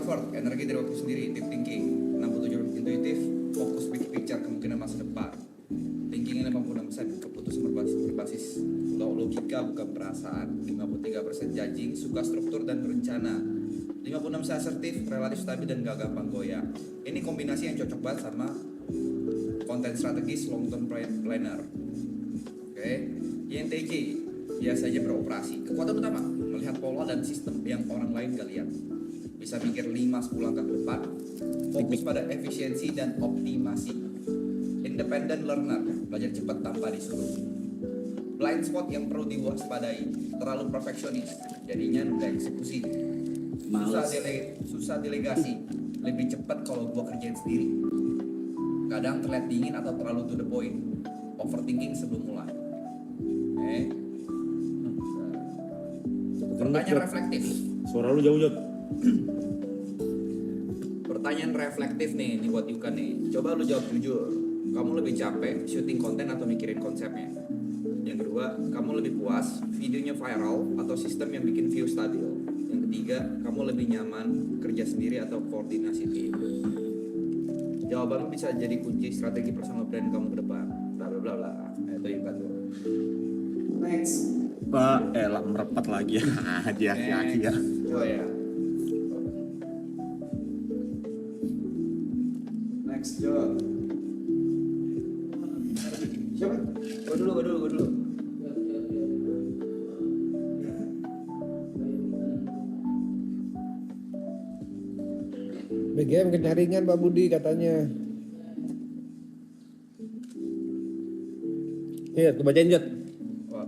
introvert, energi dari waktu sendiri, deep thinking. 67 intuitif, fokus big picture, kemungkinan masa depan. Thinkingnya 56%, keputusan berbasis logika bukan perasaan. 53% judging, suka struktur dan rencana. 56% asertif, relatif stabil dan gak gampang goyah. Ini kombinasi yang cocok banget sama konten strategis long term planner. Oke. INTJ biasanya beroperasi. Kekuatan utama, melihat pola dan sistem yang orang lain gak lihat. Bisa mikir 5-10 langkah ke depan. Fokus pada efisiensi dan optimasi. Independent learner, belajar cepat tanpa disuruh. Blind spot yang perlu diwaspadai, terlalu perfeksionis, jadinya nunda eksekusi. Susah delegasi, lebih cepat kalau gua kerjain sendiri. Kadang terlihat dingin atau terlalu to the point. Overthinking sebelum mulai. Pertanyaan reflektif. Suara lu jauh Jod. Pertanyaan reflektif nih, ini buat Yuka nih. Coba lu jawab jujur. Kamu lebih capek syuting konten atau mikirin konsepnya? Yang kedua, kamu lebih puas videonya viral atau sistem yang bikin view stabil? Yang ketiga, kamu lebih nyaman kerja sendiri atau koordinasi tim? Jawaban lu bisa jadi kunci strategi personal brand kamu ke depan. Bla bla bla bla. Itu Yuka tuh. Next. Pak, lah merapat lagi ya. Hati-hati ya. Oh ya. Next job. Siapa? Gue dulu. BGM kenyaringan Pak Budi katanya. Iya, tuh bacain Jod. Wah,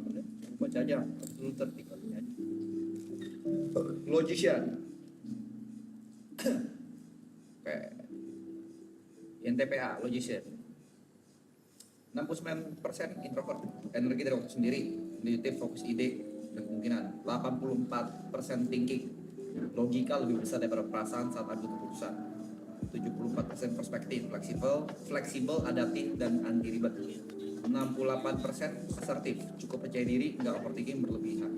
baca aja. Lu tertikat aja. Logician. Oke. INTPA, logician. 69% introvert, energi dari waktu sendiri, intuitif, fokus ide dan kemungkinan. 84% thinking, logika lebih besar daripada perasaan saat ambil keputusan. 74% perspektif, fleksibel, adaptif dan anti ribet. 68% asertif, cukup percaya diri, nggak overthinking berlebihan.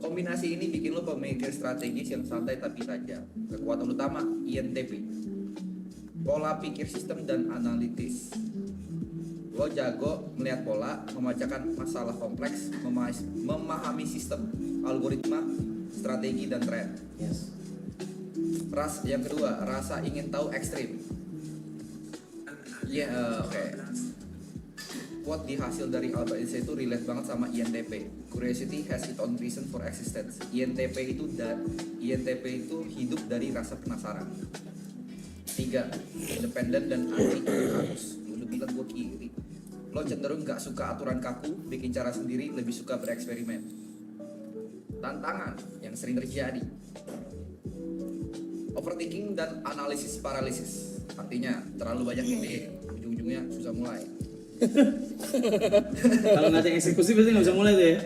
Kombinasi ini bikin lo pemikir strategis yang santai tapi tajam. Kekuatan utama INTP, pola pikir sistem dan analitis. Lo jago melihat pola, membacakan masalah kompleks, memahami sistem, algoritma, strategi dan tren. Yes. Yang kedua, rasa ingin tahu ekstrim. Oke. Quote di hasil dari Albert Einstein itu relate banget sama INTP. Curiosity has its own reason for existence. INTP itu hidup dari rasa penasaran. 3. Independen dan anti harus. Lu bilang gue kiri. Lo cenderung gak suka aturan kaku, bikin cara sendiri, lebih suka bereksperimen. Tantangan yang sering terjadi. Overthinking dan analisis paralisis. Artinya terlalu banyak ide, ujung-ujungnya susah mulai. Kalau nggak ada eksekusi pasti nggak bisa mulai tuh ya.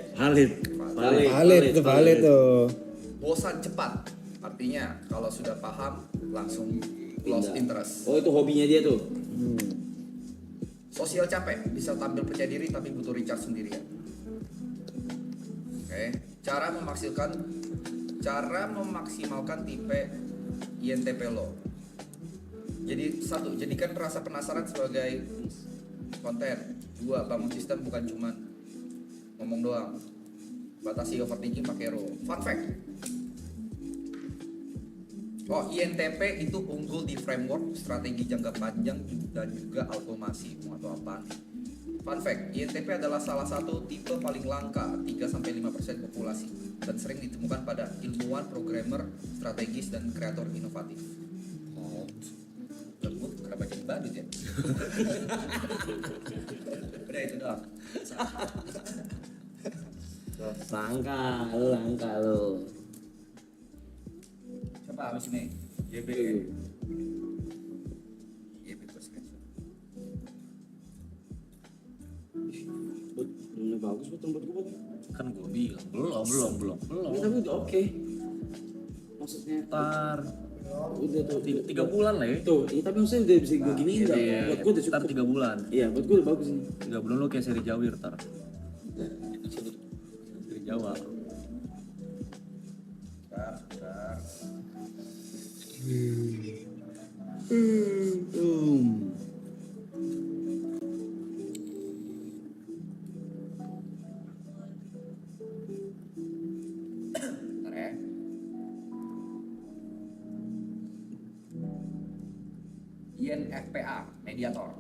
Valid tuh. Bosan cepat. Artinya kalau sudah paham langsung lost interest. Oh itu hobinya dia tuh. Sosial capek, bisa tampil percaya diri tapi butuh recharge sendirian. Oke, cara memaksimalkan tipe INTP lo. Jadi 1, jadikan rasa penasaran sebagai konten. 2, bangun sistem bukan cuman ngomong doang. Batasi overthinking pakai RO. Fun fact. INTP itu unggul di framework strategi jangka panjang dan juga automasi atau apa. Fun fact, INTP adalah salah satu tipe paling langka 3-5% populasi dan sering ditemukan pada ilmuwan, programmer, strategis dan kreator inovatif. Gue kenapa jadi badut ya? Udah itu doang. Langka lo. Siapa abis ini? YB Ini bagus buat tempat gue. Kan gue bilang belum. Ini tapi udah oke. Maksudnya Ntar udah tuh 3 bulan lah ya. Tuh, ini tapi maksudnya udah bisa gue gini enggak? Iya, Buat gue udah ntar cukup. 3 bulan. Iya, buat gue udah bagus ini. 3 bulan lo kayak seri Jawir ntar. Seri Jawa. Bentar. Bentar ya. INFPA, mediator.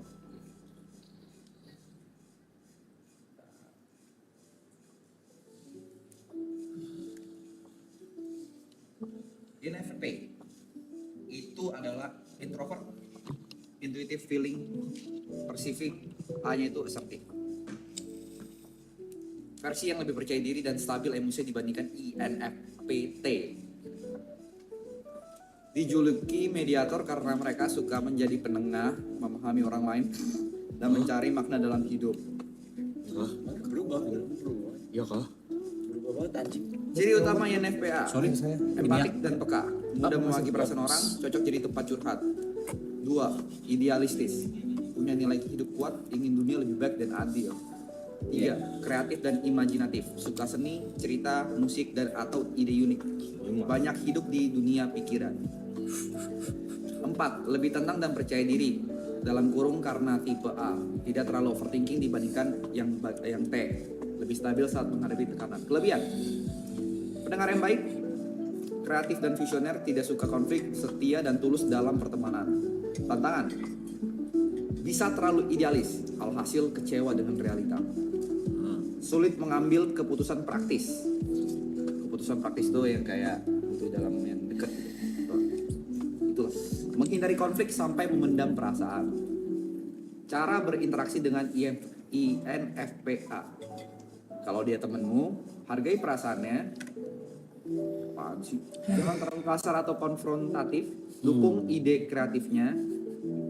INFP itu adalah introvert, intuitive feeling, perceiving, A-nya itu assertive. Versi yang lebih percaya diri dan stabil emosi dibandingkan INFPT. Dijuluki mediator karena mereka suka menjadi penengah, memahami orang lain, dan mencari makna dalam hidup. Berubah. Ya kah? Berubah banget anjing. Ciri utama INFPA, Sorry saya. empatik dan peka, mudah memahami perasaan orang, cocok jadi tempat curhat. 2. Idealistis, punya nilai hidup kuat, ingin dunia lebih baik dan adil. 3. Kreatif dan imajinatif, suka seni, cerita, musik, dan atau ide unik. Banyak hidup di dunia pikiran. 4. Lebih tenang dan percaya diri, dalam kurung karena tipe A, tidak terlalu overthinking dibandingkan yang T, lebih stabil saat menghadapi tekanan. Kelebihan, pendengar yang baik, kreatif dan visioner, tidak suka konflik, setia dan tulus dalam pertemanan. Tantangan, bisa terlalu idealis, alhasil kecewa dengan realita. Sulit mengambil keputusan praktis. Keputusan praktis itu yang kayak itu dalam yang dekat. Itulah. Menghindari konflik sampai memendam perasaan. Cara berinteraksi dengan INFPA. Kalau dia temenmu, hargai perasaannya. Apaan sih? Jangan terlalu kasar atau konfrontatif. Dukung ide kreatifnya.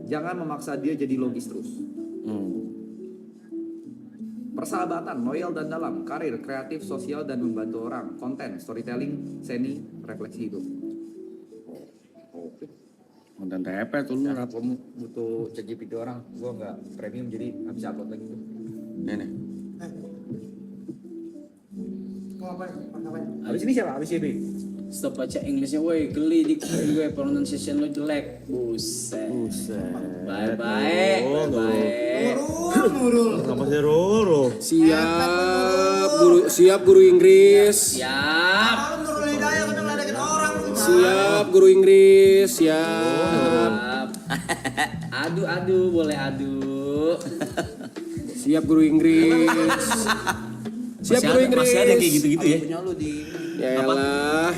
Jangan memaksa dia jadi logis terus. Persahabatan, loyal dan dalam, karir, kreatif, sosial dan membantu orang, konten, storytelling, seni, refleksi hidup. Oke. Konten TP tuh lu. Nah, kamu butuh cek GPT orang, gua nggak premium jadi nggak bisa upload lagi tuh. Nenek. Habis ini siapa? Habis ini. Stop baca Inggrisnya, woi geli di gue pronunciation lo jelek. Buset. Bye bye. Sama si Roro. Siap guru Inggris. Siap. Siap guru Inggris. Siap. Adu boleh adu. Siap guru Inggris. Siap guru Inggris. Masih ada kayak gitu-gitu ya? Punya lu di Ya elah.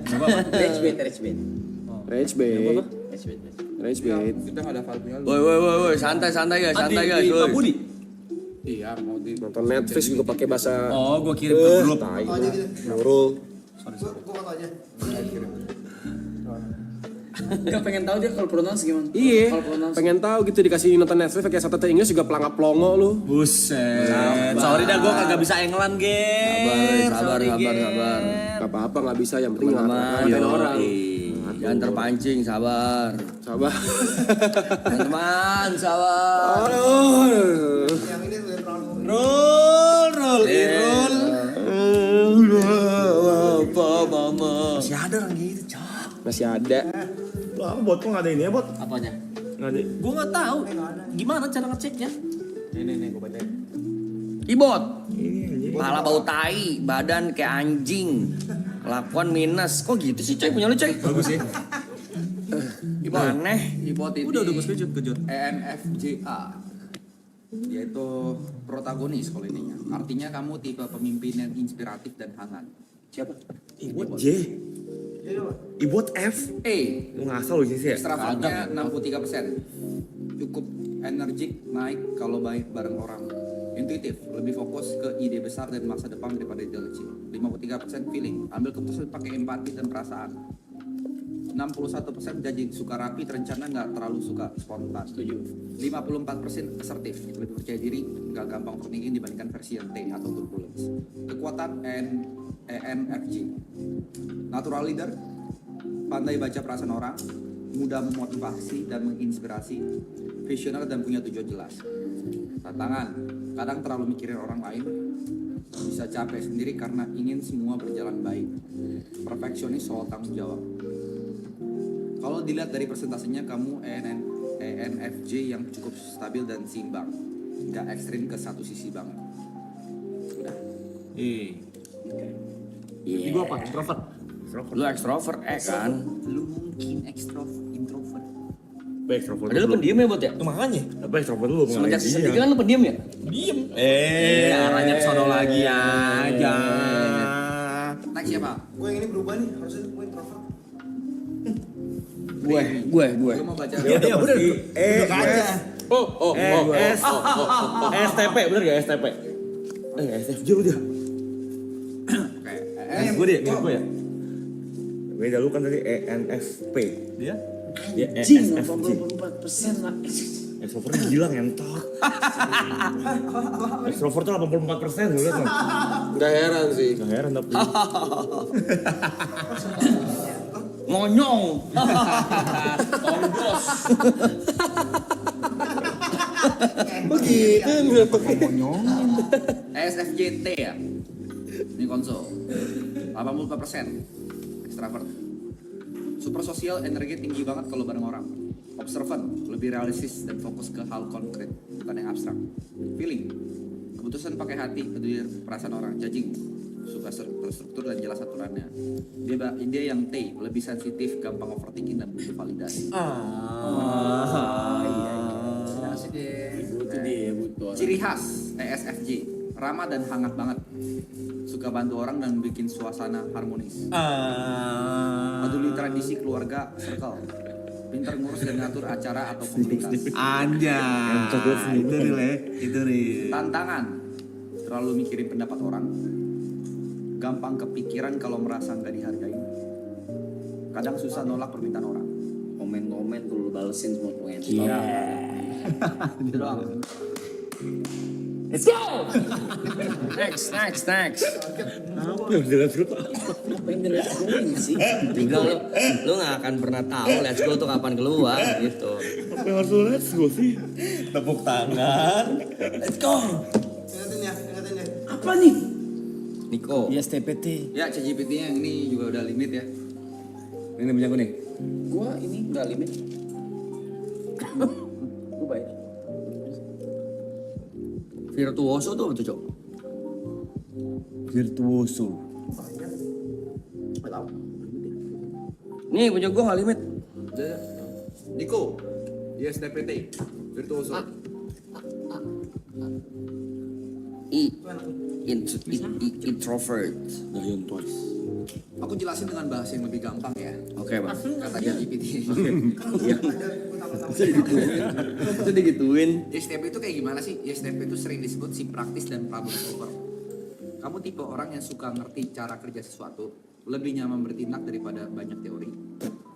Rage bait. Rage bait. Rage bait. kita nggak ada file punya lu. Woi, santai guys, Pak woi. Budi. Iya mau di Nonton Netflix juga pakai bahasa. Oh, gua kirim ke grup. Tai. Nurul. Enggak pengen tahu dia kalau pronounce gimana? Iya. Kalau pronounce. Pengen tahu gitu dikasih nonton Netflix pakai subtitle Inggris juga pelangap pelongo lu. Buset. Sorry dah, gua kagak bisa England, Ger. Sabar. Gak apa-apa nggak bisa yang penting Teman-teman, ngatain orang. jangan terpancing, sabar. Sabar. Teman-teman, sabar. Aduh. Apa, mama? Masih ada orang gitu, Cok. Masih ada. Lah, bot kok nggak ada ini ya, bot? Apanya? Nggak ada. Gua nggak tahu. Gimana cara ngeceknya? Nih gua baca. Ibot. Ini anjing. Kepala bau tai, badan kayak anjing. Kelakuan minus. Kok gitu sih, Coy? Punya lu, Coy? Bagus sih. Aneh. Ibot ini Udah gue kejut. ENFJA. Dia itu protagonis kalau ininya. Artinya kamu tipe pemimpin yang inspiratif dan hangat. Siapa? Ibot J. Ibot F. E. Lu ngasal lu sih ya? Extravertnya 63%. Cukup energik, naik kalau baik bareng orang. Intuitif, lebih fokus ke ide besar dan masa depan daripada ide kecil. 53% feeling, ambil keputusan pakai empati dan perasaan. 61% janji suka rapi, terencana, nggak terlalu suka spontan. 54% asertif, lebih percaya diri, nggak gampang overthinking dibandingkan versi yang T atau turbulence. Kekuatan ENFJ, natural leader, pandai baca perasaan orang, mudah memotivasi dan menginspirasi, visioner dan punya tujuan jelas. Tantangan, kadang terlalu mikirin orang lain, bisa capek sendiri karena ingin semua berjalan baik. Perfeksionis soal tanggung jawab. Kalau dilihat dari presentasinya kamu ENFJ yang cukup stabil dan seimbang, nggak ekstrim ke satu sisi banget. Udah. Ini gua apa? Introvert. Lu ekstrovert kan? Lu mungkin introvert. Baik, extrovert Padahal lu pendiam ya, Bot ya? Makanya. Apa extrovert lu? Semenjak seketika kan lu pendiam ya? Diem. Arahnya ke sono lagi aja. Next siapa? Gue yang ini berubah nih, harusnya gue introvert. Gue. Lu mau baca? Iya bener. STP, bener gak STP? SFJ lu dia. Oke. Gue dia, gue ya. Beda lu kan tadi ENFP. Dia? Dia Jing, ESFJ. 84% lah. Extrovert gila ngentot. Extrovert tuh 84% lu lihat kan. Nggak heran sih. Gak heran tapi. Ngonyong. Begitu. ESFJT ya. Ini konsol. 84% extrovert. Super sosial, energi tinggi banget kalau bareng orang. Observant, lebih realistis dan fokus ke hal konkret, bukan yang abstrak. Feeling, keputusan pakai hati, peduli perasaan orang. Judging, suka terstruktur dan jelas aturannya. Dia yang T, lebih sensitif, gampang overthinking dan butuh validasi. Itu dia butuh orang. Ciri khas ESFJ, ramah dan hangat banget. Suka bantu orang dan bikin suasana harmonis. Peduli tradisi keluarga, circle. Pintar ngurus dan ngatur acara atau komunitas. Anjay. Itu real. Itu real. Tantangan, terlalu mikirin pendapat orang. Gampang kepikiran kalau merasa nggak dihargai. Kadang susah nolak permintaan orang. Komen-komen tuh lu balesin semua komen. Itu doang. Let's go. Next. Apa yang jelas lu? Apa yang dilakuin sih? Tinggal lu nggak akan pernah tahu let's go tuh kapan keluar gitu. Apa yang harus lu let's go sih? Tepuk tangan. Let's go. Ingatin ya. Apa nih? Niko. STPT. Ya, ChatGPT-nya yang ini juga udah limit ya. Ini punya gue nih. Gua ini nggak limit. Gua baik. Virtuoso tuh apa tuh, Cok? Virtuoso. Nih punya gua nggak limit. Niko, ISTPT, virtuoso. Introvert. Dalian twice. Aku jelasin dengan bahasa yang lebih gampang ya. Oke, Bang. Kata ChatGPT. Itu digituin. ISTP itu kayak gimana sih? ISTP itu sering disebut si praktis dan problem solver. Kamu tipe orang yang suka ngerti cara kerja sesuatu, lebih nyaman bertindak daripada banyak teori.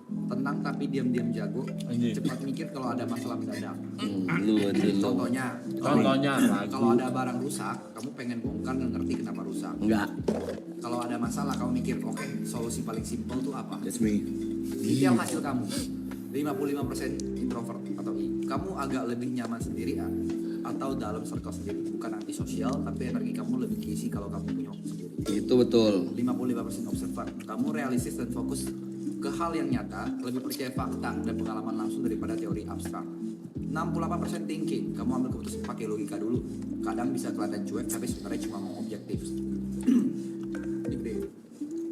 Tenang tapi diam-diam jago, cepat mikir kalau ada masalah mendadak. Lu. Contohnya, Contohnya lagi. kalau ada barang rusak, kamu pengen bongkar dan ngerti kenapa rusak. Enggak. Kalau ada masalah, kamu mikir, oke, solusi paling simpel tuh apa? That's me. Detail hasil kamu. 55% introvert atau I. Kamu agak lebih nyaman sendiri ya? Atau dalam circle sendiri. Bukan antisosial, tapi energi kamu lebih keisi kalau kamu punya waktu sendiri. Itu betul. 55% observant. Kamu realistis dan fokus ke hal yang nyata, lebih percaya fakta dan pengalaman langsung daripada teori abstrak. 68% thinking. Kamu ambil keputusan pakai logika dulu. Kadang bisa kelihatan cuek, tapi sebenarnya cuma mau objektif.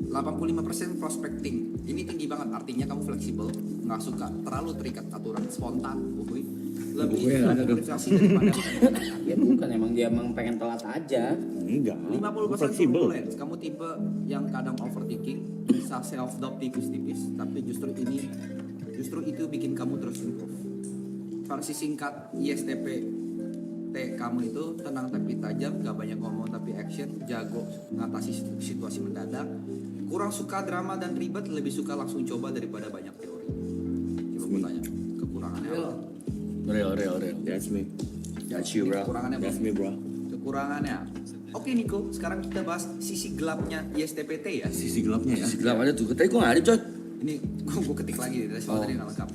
85% prospecting. Ini tinggi banget, artinya kamu fleksibel, nggak suka terlalu terikat aturan, spontan, lebih motivasi daripada Ya bukan, emang dia emang pengen telat aja. Enggak. 50% Fleksibel. turbulence. Kamu tipe yang kadang overthinking, bisa self doubt tipis-tipis, tapi justru itu bikin kamu terus improve. Versi singkat ISTP kamu itu tenang tapi tajam, gak banyak ngomong tapi action, jago ngatasi situasi mendadak, kurang suka drama dan ribet, lebih suka langsung coba daripada banyak teori. Coba gue tanya, kekurangannya apa? Real. That's me. That's you, bro. Kekurangannya apa? That's me, bro. Kekurangannya. Oke Niko, sekarang kita bahas sisi gelapnya ISTPT ya. Sisi gelapnya ya. Gelap aja tuh. Tadi gua nggak ada, coy. Ini gue ketik lagi dari soal tadi nggak lengkap.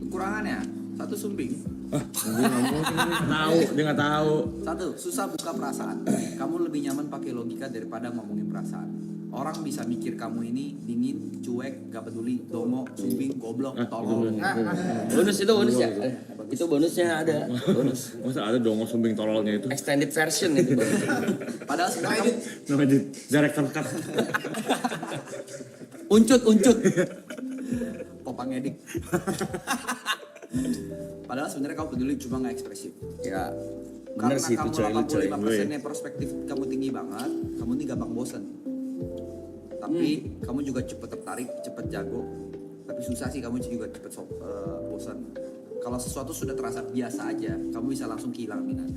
Kekurangannya, satu sumbing. Dia nggak tahu. Satu, susah buka perasaan. Kamu lebih nyaman pakai logika daripada ngomongin perasaan. Orang bisa mikir kamu ini dingin, cuek, gak peduli, dongo, sumbing, goblok, tolol. Bonus itu bonus ya. Itu bonusnya ada. Bonus. Masa ada dong sumbing tololnya itu. Extended version itu. Padahal sebenarnya kamu Namanya di director cut. Uncut. popang edik. Padahal sebenarnya kamu peduli cuma nggak ekspresif. Ya. Karena Bener sih itu kamu coy. 85% perspektif kamu tinggi banget, kamu ini gampang bosan. Tapi kamu juga cepet tertarik, cepet jago. Tapi susah sih kamu juga cepet bosan. Kalau sesuatu sudah terasa biasa aja, kamu bisa langsung kehilangan minat.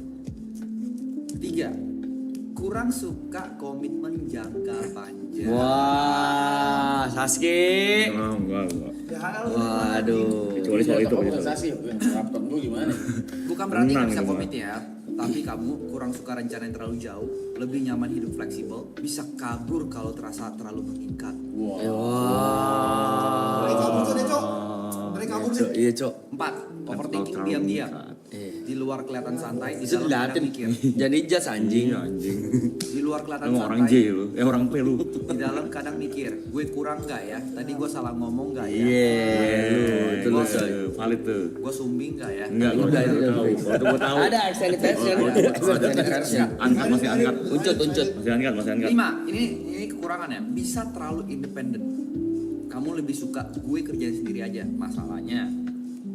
3. Kurang suka komitmen jangka panjang. Wah, Sasuke. Enggak. Ya lu. Waduh. Kecuali soal itu. Organisasi, laptop lu gimana? Bukan berarti Tenang nggak bisa gitu, komit ya, tapi kamu kurang suka rencana yang terlalu jauh, lebih nyaman hidup fleksibel, bisa kabur kalau terasa terlalu mengikat. Dari kabur tuh deh, Cok. Dari kabur nih. Iya, Cok. 4. Overthinking diam-diam. Di luar kelihatan santai, di Itu dalam diliatin. kadang mikir. Jadi jas anjing. Anjing. Di luar kelihatan Emang orang J santai, lu. Orang P lu. di dalam kadang mikir, gue kurang nggak ya? Tadi gue salah ngomong nggak ya? Lu itu lu coy. Valid tuh. Gue sumbing nggak ya? Enggak, gua Udah, tahu. itu Itu gua tahu. Ada extended version. Extended version. Angkat masih angkat. Uncut. Masih angkat. 5. Ini kekurangannya, bisa terlalu independen. Kamu lebih suka gue kerjain sendiri aja. Masalahnya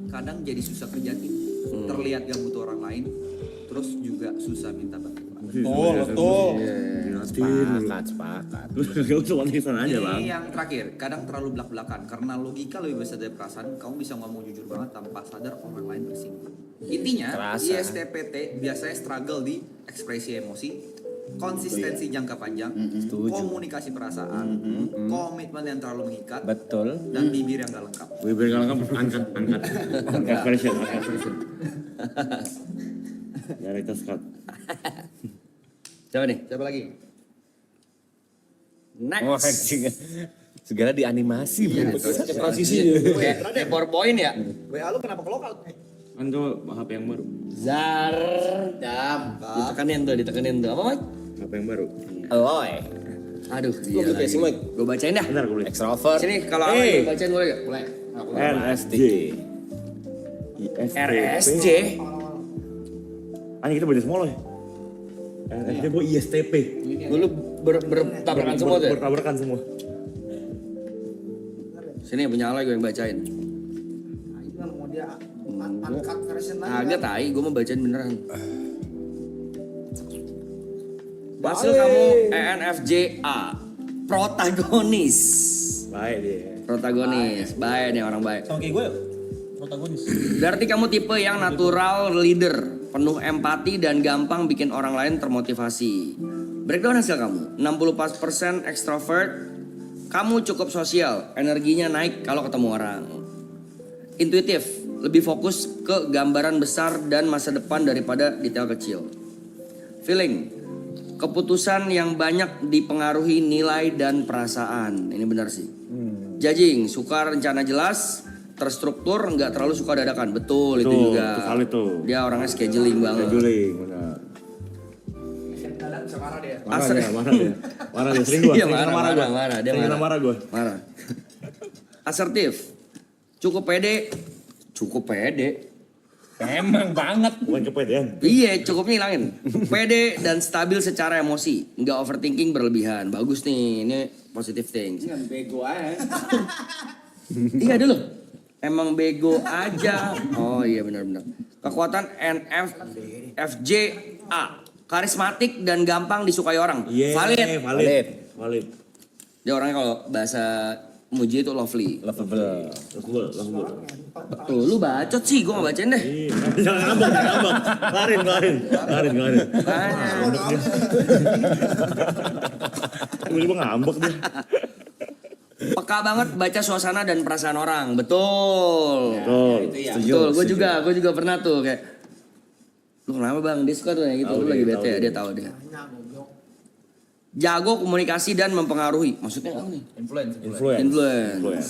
kadang jadi susah kerja tim. Terlihat gak butuh orang lain, terus juga susah minta bantuan. Betul. Sepakat. Lu gak usah warisan aja, Bang. Ini yang terakhir, kadang terlalu belak-belakan. Karena logika lebih besar dari perasaan, kamu bisa ngomong jujur banget tanpa sadar orang lain tersinggung. Intinya, ISTPT biasanya struggle di ekspresi emosi, konsistensi jangka panjang, komunikasi perasaan, komitmen yang terlalu mengikat, Betul. dan bibir yang gak lengkap. Gue bilang angkat. Angkat version. Director cut. Siapa nih? Siapa lagi? Oh, Next. anjing. Segala di animasi bro. Transisi. Kayak PowerPoint ya. WA lu kenapa ke lokal? Kan tuh HP yang baru. Zar. Jam. Ditekenin tuh. Apa, Mike? HP yang baru. Aloy. Aduh, Lu iya casing, lagi. Mike. Gue bacain dah. Bentar gue beli. Extrovert. Sini kalau apa Hey. gue bacain boleh gak? Boleh. NSJ. RSJ. Anjing kita beda semua loh ya. NSJ gue ISTP. Dulu bertabrakan semua tuh ya? Bertabrakan semua. Sini punya Allah gue yang bacain. Nah, itu kan mau dia uncut version lagi. Agak tai, gue mau bacain beneran. Hasil kamu ENFJA. Protagonis. Baik dia. Protagonis. Baik nih orang baik. Sama kayak gue protagonis. Berarti kamu tipe yang natural leader, penuh empati dan gampang bikin orang lain termotivasi. Breakdown hasil kamu, 64% extrovert, kamu cukup sosial, energinya naik kalau ketemu orang. Intuitif, lebih fokus ke gambaran besar dan masa depan daripada detail kecil. Feeling, keputusan yang banyak dipengaruhi nilai dan perasaan. Ini benar sih. Judging, suka rencana jelas, terstruktur, nggak terlalu suka dadakan. Betul itu Tuh, juga. itu valid tuh. Dia orangnya scheduling banget. Scheduling, benar. Kadang bisa marah dia. Marah dia. Sering gua. Iya, Sering marah, gua. marah. Dia Sering marah. marah gua. Marah. Asertif, cukup pede. Emang banget. Bukan kepedean. Iya, cukupnya hilangin. Pede dan stabil secara emosi, nggak overthinking berlebihan. Bagus nih, ini positive things. Jangan bego aja. Iya dulu. Emang bego aja. Oh iya benar-benar. Kekuatan NFJA. Karismatik dan gampang disukai orang. Valid. Valid. Dia orangnya kalau bahasa muji itu lovely. Lovable. Lovable. Betul, lu bacot sih, gue gak bacain deh. Jangan ngambek. Kelarin. Tiba-tiba ngambek dia. Peka banget baca suasana dan perasaan orang. Betul. Betul. Betul, gue juga pernah tuh kayak lu kenapa bang, dia suka tuh kayak gitu, lu lagi bete ya, dia tahu dia. Jago komunikasi dan mempengaruhi. Maksudnya apa nih? Influence. Influence.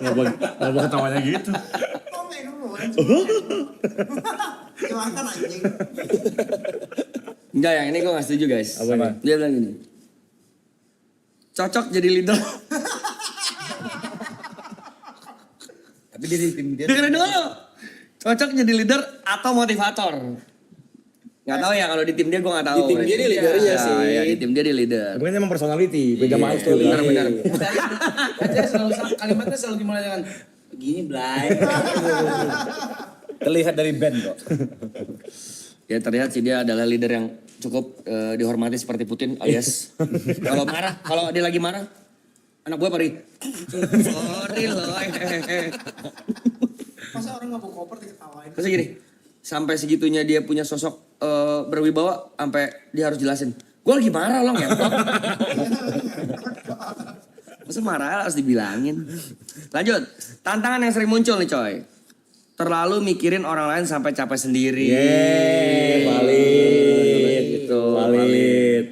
Ngapa ketawanya gitu? Komen dulu. Gimana anjing? Enggak, yang ini gue gak setuju guys. Apa? Dia bilang gini, cocok jadi leader. Tapi dia di tim dia. Dengerin dulu. Cocok jadi leader atau motivator? Nggak tahu ya kalau di tim dia gue nggak tahu. Di tim dia dia leadernya sih. Ya, di tim dia leader. Mungkin emang personality, beda milestone. Benar-benar. Dia selalu kalimatnya selalu dimulai dengan begini Blay. Terlihat dari band kok. Ya terlihat sih dia adalah leader yang cukup dihormati seperti Putin alias kalau marah, kalau dia lagi marah, anak gue pergi. Sorry loh. Masa orang nggak bawa koper diketawain? Terus gini, sampai segitunya dia punya sosok berwibawa, sampai dia harus jelasin. Gue lagi marah loh ngentot. Masa marah harus dibilangin. Lanjut, tantangan yang sering muncul nih coy. Terlalu mikirin orang lain sampai capek sendiri. Valid. Gitu, Valid.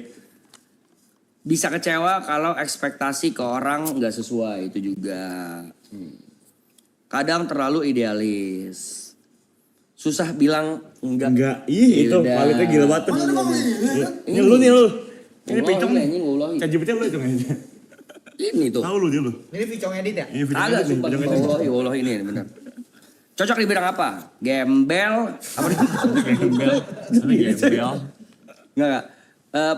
Bisa kecewa kalau ekspektasi ke orang nggak sesuai, itu juga. Kadang terlalu idealis. Susah bilang enggak. Enggak, ih itu Yaudah. validnya gila banget. Masa lu ngomong ini? Ini lu nih lu. Ini Ngulohi, picong nih. anjing, ngulohi. ChatGPT lu itu kayaknya. Ini tuh. Tahu lu dia lu. Ini Vicong edit ya? Ini video Agak edit nih, sumpah, video edit. wallahi ini bener. Cocok di bidang apa? Gembel? Apa nih? Gembel. Enggak.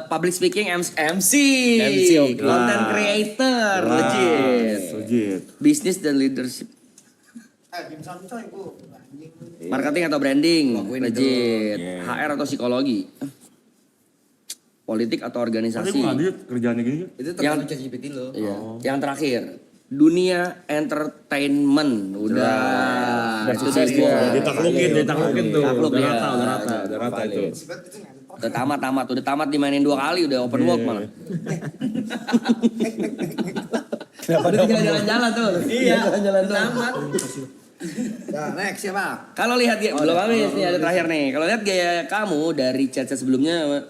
Public speaking MC, oke. content creator, legit. Legit. Bisnis dan leadership. Dimsum coy, Bu. Anjing. Marketing atau branding, legit. Yeah. HR atau psikologi. Politik atau Tapi organisasi. gue gak liat kerjaannya gini. Itu tergantung ChatGPT lo. Iya. Yang terakhir, dunia entertainment. Udah. Itu dari gua. Ditaklukin tuh. Takluk Udah ya. rata, udah rata itu. Sifat itu ngentot. Udah tamat dimainin 2 kali, udah open work malah. Udah tinggal jalan-jalan tuh. Iya, jalan-jalan tamat. Nah, next siapa? Kalau lihat gaya, belum habis nih, ada terakhir nih. Kalau lihat gaya kamu dari chat sebelumnya,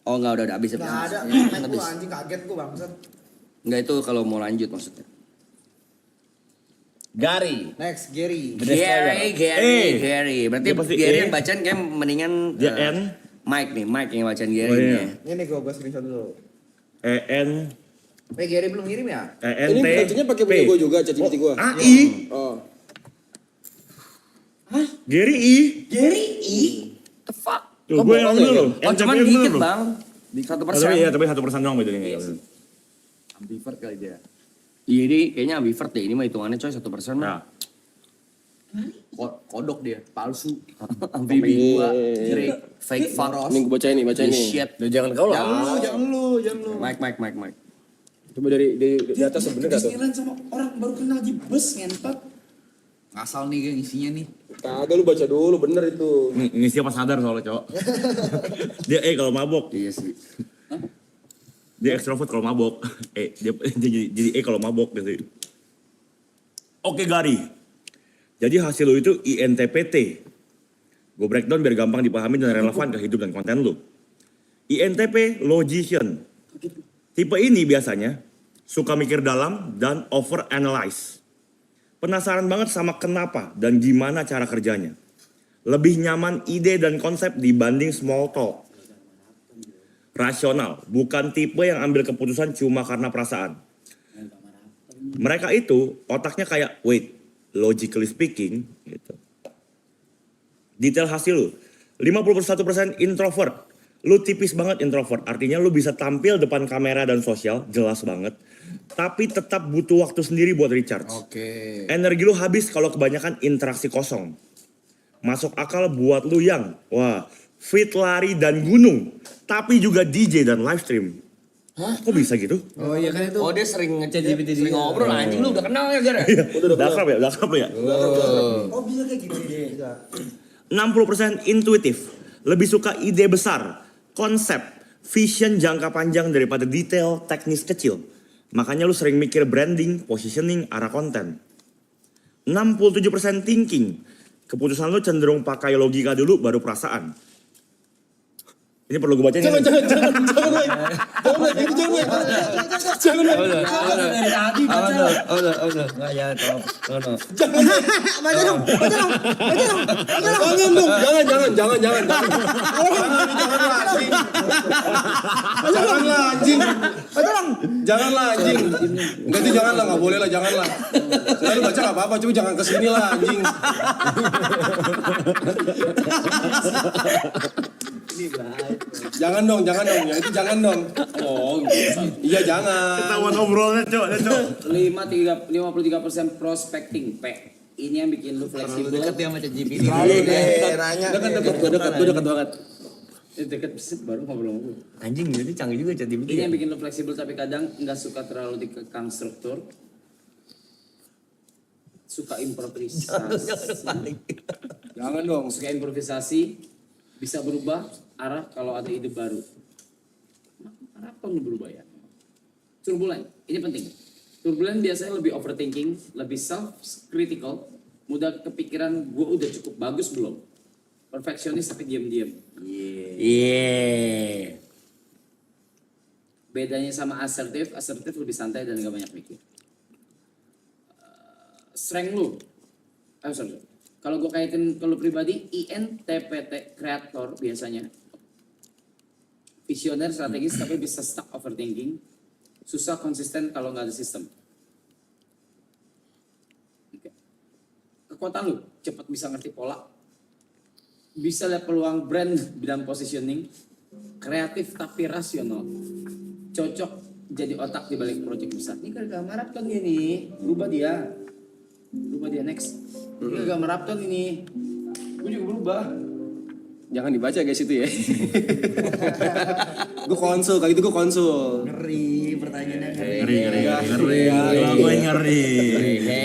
oh enggak udah habis. Nggak ada. Naik gua anjing kaget gua bangsat. Enggak, itu kalau mau lanjut maksudnya. Gary. Next Gary. Gary. Berarti Dia pasti Gary E. yang bacaan kayak mendingan Dia N. Mike yang bacaan Gary Oh, iya. nih. Ini nih gua screenshot dulu. EN. Gary belum ngirim ya? Ini ENT. bacanya pakai punya gue juga, ChatGPT gue. AI. Oh. Gary I. The fuck? Tuh gue yang bener loh. Oh cuman NTP dikit bener loh. bang. Di 1%. Tapi iya, tapi 1% doang bedanya. Ambivert kali dia. Iya ini kayaknya ambivert deh. Ini mah hitungannya coy 1% Nah, mah. Kodok dia, palsu. Amfibi gua, Drake, fake fuck. Ini gue baca ini. Shit. jangan kau lah. Jangan lu. Mike. Coba dari atas sebenarnya gak tuh? Disiran sama orang baru kenal di bus ngentot. Ngasal nih geng isinya nih. Kagak lu baca dulu, bener itu. Ini siapa sadar soalnya cowok. Dia kalau mabok. Iya sih. Dia ekstrovert kalau mabok. Dia jadi kalau mabok gitu. Oke Gary. Jadi hasil lu itu INTPT. Gue breakdown biar gampang dipahami dan relevan ke hidup dan konten lu. INTP logician. Tipe ini biasanya suka mikir dalam dan over analyze. Penasaran banget sama kenapa dan gimana cara kerjanya. Lebih nyaman ide dan konsep dibanding small talk. Rasional, bukan tipe yang ambil keputusan cuma karena perasaan. Mereka itu otaknya kayak, wait, logically speaking, gitu. Detail hasil lu, 51% introvert. Lu tipis banget introvert, artinya lu bisa tampil depan kamera dan sosial, jelas banget. Tapi tetap butuh waktu sendiri buat recharge. Oke. Energi lu habis kalau kebanyakan interaksi kosong. Masuk akal buat lu yang, wah, fit lari dan gunung, tapi juga DJ dan live stream. Hah? Kok bisa gitu? Oh iya kan itu. Oh dia sering ngechat GPT sering ngobrol anjing lu udah kenal ya Gara? Udah akrab ya? Oh bisa kayak gini deh. 60% intuitif, lebih suka ide besar, konsep, vision jangka panjang daripada detail teknis kecil. Makanya lu sering mikir branding, positioning, arah konten. 67% thinking, keputusan lu cenderung pakai logika dulu baru perasaan. Ini perlu gue bacain. Jangan, itu jangan. Jangan dong. Dari tadi baca. Udah. Nggak ya, tolong. Baca dong. Jangan dong. Jangan. Janganlah anjing. Janganlah anjing. Enggak itu janganlah, enggak boleh lah, janganlah. Saya lu baca enggak apa-apa, cuma jangan kesini lah anjing. Jangan dong, ya itu jangan dong. Oh, Iya jangan. Ketahuan obrolnya, Cok. 53% prospecting P. Ini yang bikin lu fleksibel. Dekat dia sama ChatGPT. Daerahnya. Gue dekat banget. Dekat baru ngobrol. Anjing, jadi canggih juga ChatGPT. Ini yang bikin lu fleksibel tapi kadang nggak suka terlalu dikekang struktur. Suka improvisasi. Jangan dong. Suka improvisasi, bisa berubah arah kalau ada ide baru. Apa yang berubah ya? Turbulen, ini penting. Turbulen biasanya lebih overthinking, lebih self-critical, mudah kepikiran gue udah cukup bagus belum? Perfeksionis tapi diam-diam. Iya. Bedanya sama asertif lebih santai dan gak banyak mikir. Strength lu, sorry. Kalau gue kaitin ke lu pribadi, INTPT kreator biasanya. Visioner, strategis tapi bisa stuck overthinking. Susah konsisten kalau nggak ada sistem. Oke. Kekuatan lu, cepat bisa ngerti pola. Bisa lihat peluang brand bidang positioning. Kreatif tapi rasional. Cocok jadi otak di balik proyek besar. Ini kan maraton ini, berubah dia next. Ini gak maraton ini. Gue juga berubah. Jangan dibaca guys itu ya. Gue konsul, kayak gitu gue konsul. Ngeri pertanyaannya. Ngeri.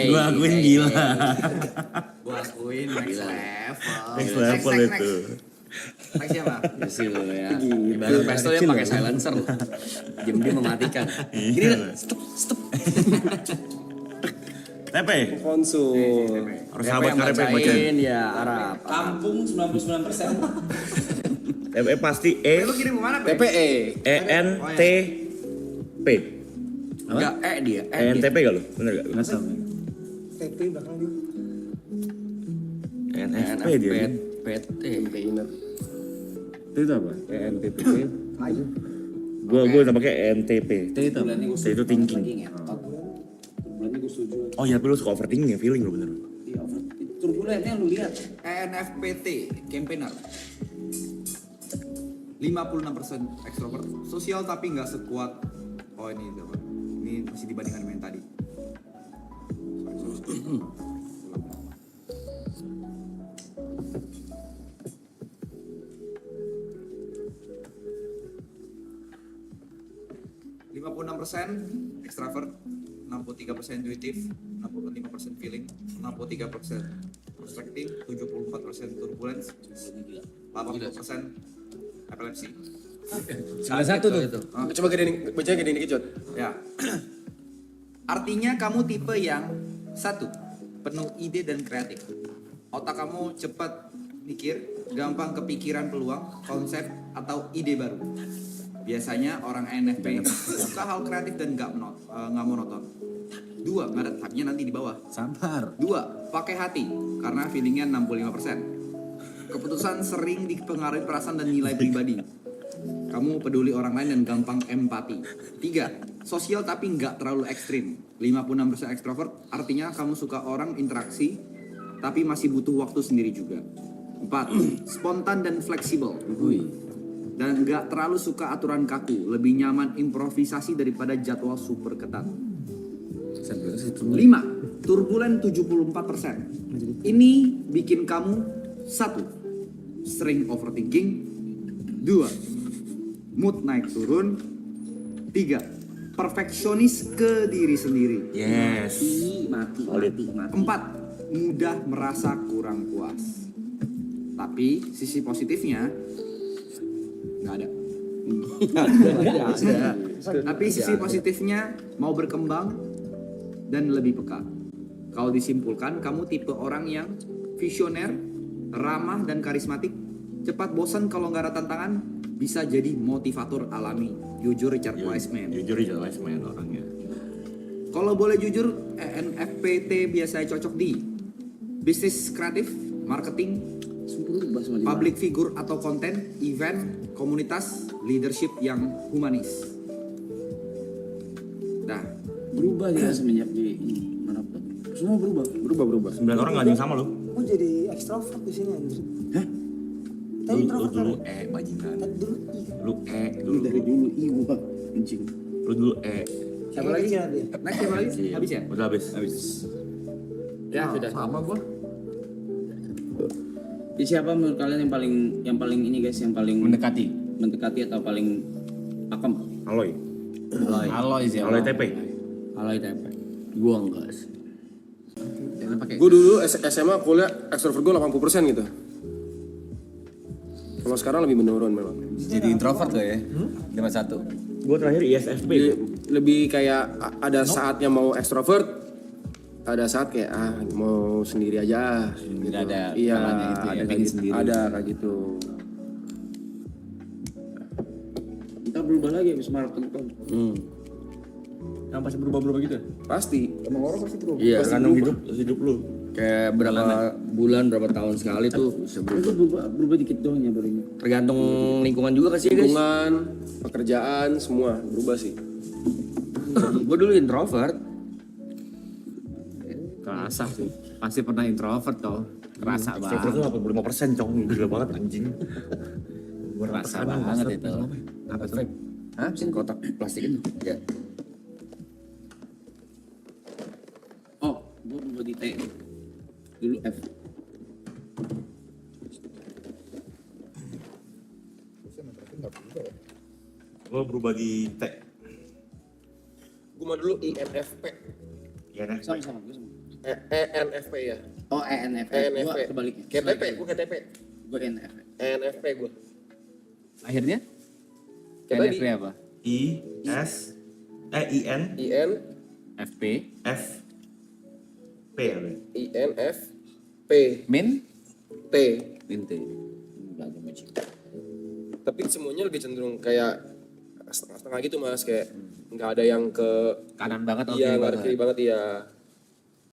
Gua akuin gila. Gua akuin next level. Next level itu. Next siapa? Isi lo ya. Baru pesto ya pakai silencer. Diam-diam mematikan. Gini stop. Tepe. Konsul. Harus sahabat karep bacain. Ya Arab. Kampung 99%. Tepe pasti Lu kirim kemana, Pe? TPE. ENTP. Enggak, dia. ENTP gak lu? Bener gak? Enggak tahu. TP bakal di. ENFP dia. PT. Itu apa? ENTP. Gua pakai ENTP. Itu. T itu thinking. Berarti gue setuju. Oh ya, tapi lu suka overthinking ya, feeling lu bener. Iya, turbulennya lu lihat. ENFPT, campaigner. 56% ekstrovert, sosial tapi nggak sekuat. Oh ini itu, Pak. Ini masih dibandingkan dengan yang tadi. Sorry. Ulang. 56% ekstrovert, 63% intuitif, 65% feeling, 63% prospecting, 74% turbulence, 80% epilepsi. Salah satu tuh. Coba baca gini dikit, Jod. Ya. Artinya kamu tipe yang satu, penuh ide dan kreatif. Otak kamu cepat mikir, gampang kepikiran peluang, konsep atau ide baru. Biasanya orang INFP suka hal kreatif dan nggak monoton. Dua, nggak ada tabnya nanti di bawah. Sabar. Dua, pakai hati karena feelingnya 65%. Keputusan sering dipengaruhi perasaan dan nilai pribadi. Kamu peduli orang lain dan gampang empati. 3. Sosial tapi nggak terlalu ekstrim. 56% ekstrovert artinya kamu suka orang interaksi tapi masih butuh waktu sendiri juga. 4. Spontan dan fleksibel. Dan nggak terlalu suka aturan kaku. Lebih nyaman improvisasi daripada jadwal super ketat. 5. Turbulen 74%. Ini bikin kamu 1. Sering overthinking. 2. Mood naik turun. 3. Perfeksionis ke diri sendiri. Yes. Mati. 4. Mudah merasa kurang puas. Tapi sisi positifnya nggak ada. Tapi sisi positifnya mau berkembang dan lebih peka. Kalau disimpulkan, kamu tipe orang yang visioner, ramah dan karismatik, cepat bosan kalau nggak ada tantangan, bisa jadi motivator alami. Jujur Richard Wiseman. Jujur aja Wiseman orangnya. Kalau boleh jujur, ENFPT biasanya cocok di bisnis kreatif, marketing, public figure atau konten, event, komunitas, leadership yang humanis. Nah, Berubah dia semenjak di ini. Mana tuh? Semua berubah. 9 orang gak ada yang sama lo. Gue jadi ekstrovert di sini anjir. Hah? Tadi Lu introvert dulu kan? bajingan. Tadi dulu I kan? Lu Lu dari dulu iwa anjing. Lu dulu siapa lagi? Kayaknya dia. Next siapa lagi? Habis ya? Udah habis. Ya sudah. Sama gua. Jadi siapa menurut kalian yang paling ini guys, yang paling mendekati atau paling akem? Aloy. Aloy sih. Aloy TP. Aloy TP. Gua enggak sih. Gue dulu SMA kuliah ekstrovert gue 80% gitu. Kalau sekarang lebih menurun memang. Jadi introvert lo ya. 51. Gue terakhir ISFP. Lebih kayak ada saatnya mau ekstrovert, ada saat kayak mau sendiri aja. Gitu. ada Iya, kalanya itu ya, ada pengen kayak gitu. sendiri. Ada kayak gitu. Kita berubah lagi habis maraton tahun. Yang pasti berubah-berubah gitu. Pasti. Iya, Tergantung hidup lu. kayak berapa bulan, berapa tahun sekali tuh bisa berubah. Itu berubah dikit doang ya baru ini. Tergantung lingkungan juga kan sih guys. Hubungan, pekerjaan, semua berubah sih. Gue dulu introvert. Kerasa sih. Pasti pernah introvert toh. Kerasa Ekstrovert banget. tuh 85% cong. Gila banget anjing. Kerasa banget itu. Apa tuh? Hah? Kotak plastik itu. Ya. Oh, gue berubah di T. Dulu F. Gue berubah di T. Gue mah dulu INFP. Iya dah. Sama gue sama. ENFP ya. Oh, ENF. ENFP. Gue kebaliknya. KTP, gue KTP. Gue NF. ENFP gue. Akhirnya? Kayak NFP tadi. apa? IN IN, FP. F P ya. INFP, Min? T. Inte. Tapi semuanya lebih cenderung kayak setengah-setengah gitu mas, kayak nggak ada yang ke Kanan banget atau iya kiri nggak ada banget? kiri banget iya.